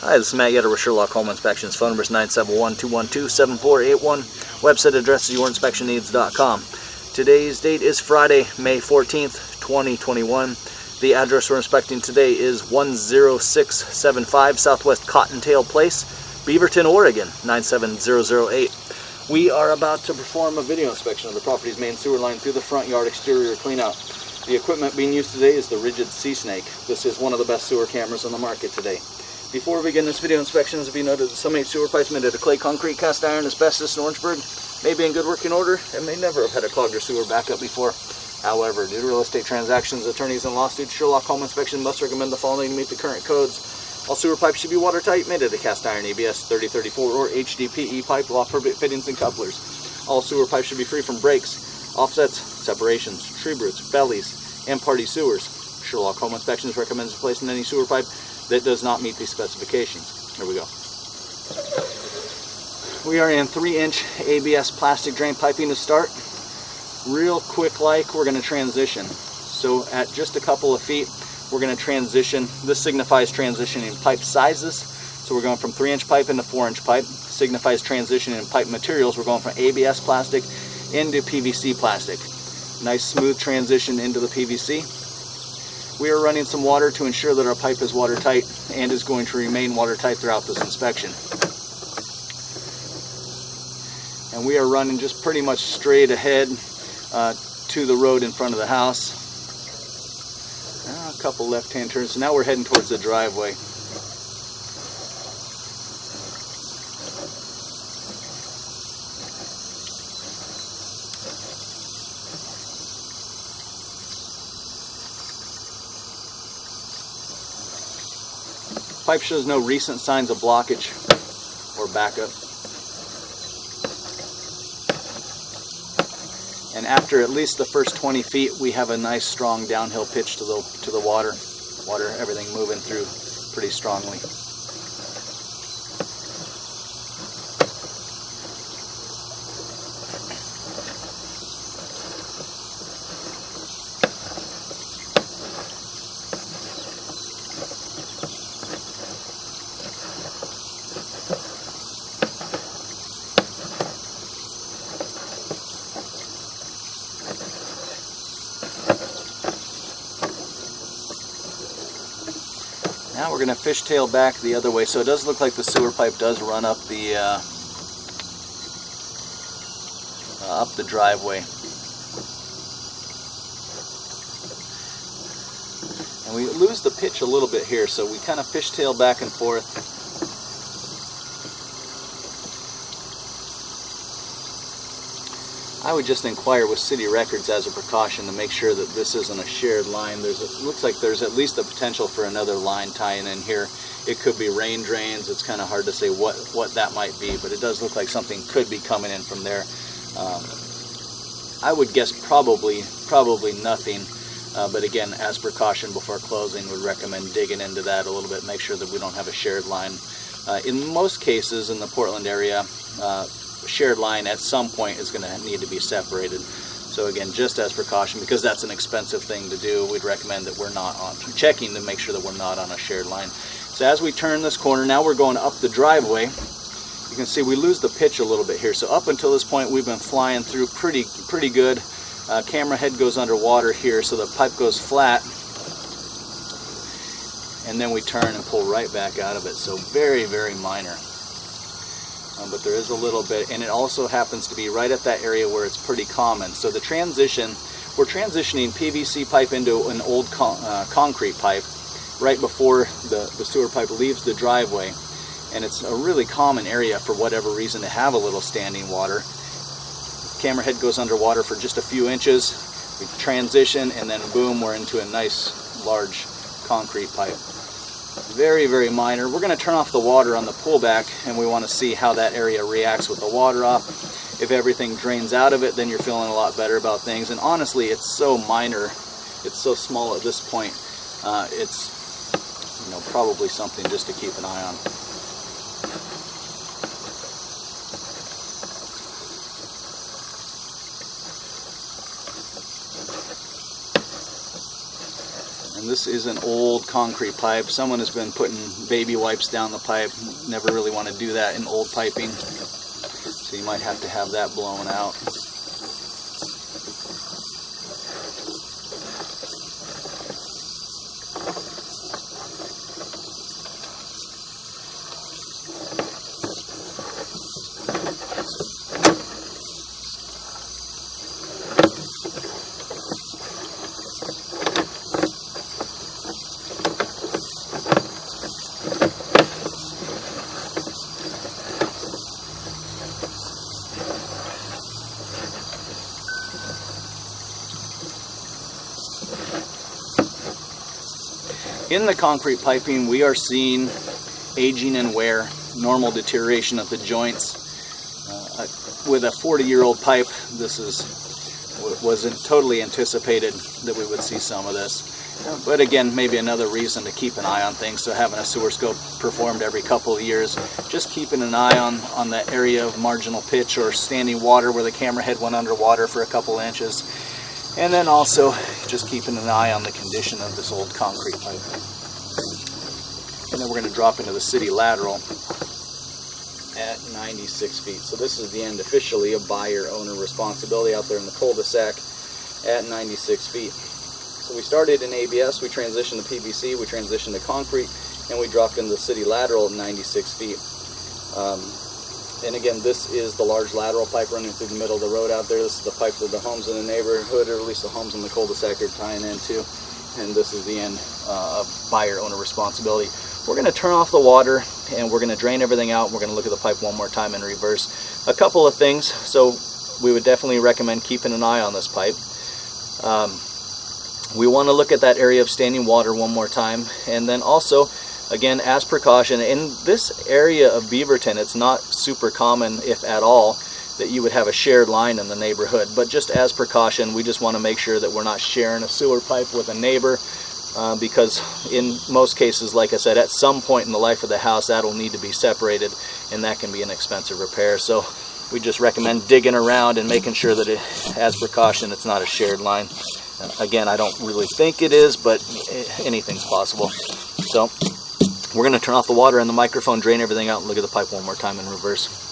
Hi, this is Matt Yetter with Sherlock Home Inspections. Phone number is 971-212-7481. Website address is yourinspectionneeds.com. Today's date is Friday, May 14th, 2021. The address we're inspecting today is 10675 Southwest Cottontail Place, Beaverton, Oregon, 97008. We are about to perform a video inspection of the property's main sewer line through the front yard exterior cleanout. The equipment being used today is the Rigid Sea Snake. This is one of the best sewer cameras on the market today. Before we begin this video inspection, as we noted that some 8 sewer pipes made out of clay, concrete, cast iron, asbestos, and Orangeburg may be in good working order and may never have had a clogged or sewer backup before. However, due to real estate transactions, attorneys, and lawsuits, Sherlock Home Inspection must recommend the following to meet the current codes. All sewer pipes should be watertight, made out of cast iron, ABS 3034 or HDPE pipe, law permit fittings and couplers. All sewer pipes should be free from breaks, offsets, separations, tree roots, bellies, and party sewers. Sherlock Home Inspections recommends replacing any sewer pipe that does not meet these specifications. Here we go. We are in 3-inch ABS plastic drain piping to start. Real quick like, we're going to transition. So at just a couple of feet, we're going to transition. This signifies transitioning pipe sizes. So we're going from 3-inch pipe into 4-inch pipe. Signifies transition in pipe materials. We're going from ABS plastic into PVC plastic. Nice smooth transition into the PVC. We are running some water to ensure that our pipe is watertight and is going to remain watertight throughout this inspection. And we are running just pretty much straight ahead to the road in front of the house. A couple left-hand turns. So now we're heading towards the driveway. Pipe shows no recent signs of blockage or backup. And after at least the first 20 feet, we have a nice strong downhill pitch to the water. Everything moving through pretty strongly. Now we're going to fishtail back the other way, so it does look like the sewer pipe does run up the driveway. And we lose the pitch a little bit here, so we kind of fishtail back and forth. I would just inquire with city records as a precaution to make sure that this isn't a shared line. It looks like there's at least the potential for another line tying in here. It could be rain drains. It's kind of hard to say what that might be, but it does look like something could be coming in from there. I would guess probably nothing, but again, as precaution before closing, would recommend digging into that a little bit, make sure that we don't have a shared line. In most cases in the Portland area, shared line at some point is going to need to be separated. So again, just as precaution, because that's an expensive thing to do, we'd recommend that we're not checking to make sure that we're not on a shared line. So as we turn this corner, now we're going up the driveway. You can see we lose the pitch a little bit here. So up until this point, we've been flying through pretty good. Camera head goes underwater here, so the pipe goes flat. And then we turn and pull right back out of it. So very, very minor. But there is a little bit, and it also happens to be right at that area where it's pretty common. So the transition, we're transitioning PVC pipe into an old concrete pipe right before the sewer pipe leaves the driveway. And it's a really common area for whatever reason to have a little standing water. Camera head goes underwater for just a few inches. We transition, and then boom, we're into a nice large concrete pipe. Very, very minor. We're going to turn off the water on the pullback, and we want to see how that area reacts with the water off. If everything drains out of it, then you're feeling a lot better about things. And honestly, it's so minor, it's so small at this point. It's probably something just to keep an eye on. And this is an old concrete pipe. Someone has been putting baby wipes down the pipe. Never really want to do that in old piping. So you might have to have that blown out. In the concrete piping, we are seeing aging and wear, normal deterioration of the joints. With a 40-year-old pipe, this wasn't totally anticipated that we would see some of this. But again, maybe another reason to keep an eye on things. So having a sewer scope performed every couple of years, just keeping an eye on that area of marginal pitch or standing water where the camera head went underwater for a couple inches. And then also just keeping an eye on the condition of this old concrete pipe. And then we're going to drop into the city lateral at 96 feet. So this is the end officially of buyer-owner responsibility out there in the cul-de-sac at 96 feet. So we started in ABS, we transitioned to PVC, we transitioned to concrete, and we dropped into the city lateral at 96 feet. And again, this is the large lateral pipe running through the middle of the road out there. This is the pipe that the homes in the neighborhood, or at least the homes in the cul-de-sac, are tying into. And this is the end of buyer-owner responsibility. We're going to turn off the water and we're going to drain everything out. We're going to look at the pipe one more time in reverse. A couple of things. So we would definitely recommend keeping an eye on this pipe. We want to look at that area of standing water one more time. And then also, again, as precaution, in this area of Beaverton, it's not super common, if at all, that you would have a shared line in the neighborhood. But just as precaution, we just want to make sure that we're not sharing a sewer pipe with a neighbor, because in most cases, like I said, at some point in the life of the house, that'll need to be separated, and that can be an expensive repair. So we just recommend digging around and making sure that, as precaution, it's not a shared line. Again, I don't really think it is, but anything's possible. So we're going to turn off the water and the microphone, drain everything out, and look at the pipe one more time in reverse.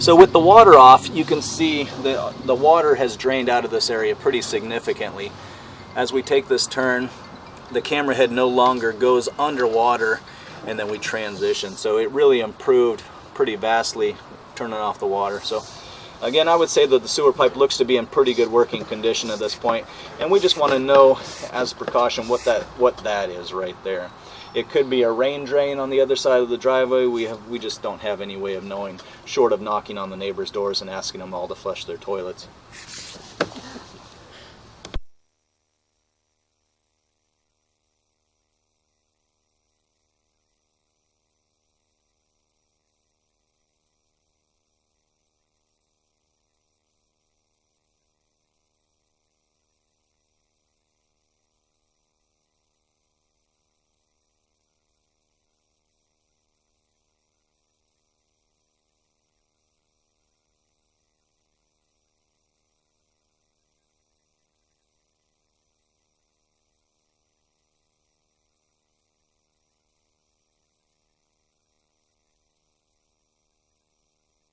So with the water off, you can see the water has drained out of this area pretty significantly. As we take this turn, the camera head no longer goes underwater, and then we transition. So it really improved pretty vastly turning off the water. So again, I would say that the sewer pipe looks to be in pretty good working condition at this point, and we just want to know as a precaution what that is right there. It could be a rain drain on the other side of the driveway. We just don't have any way of knowing, short of knocking on the neighbors' doors and asking them all to flush their toilets.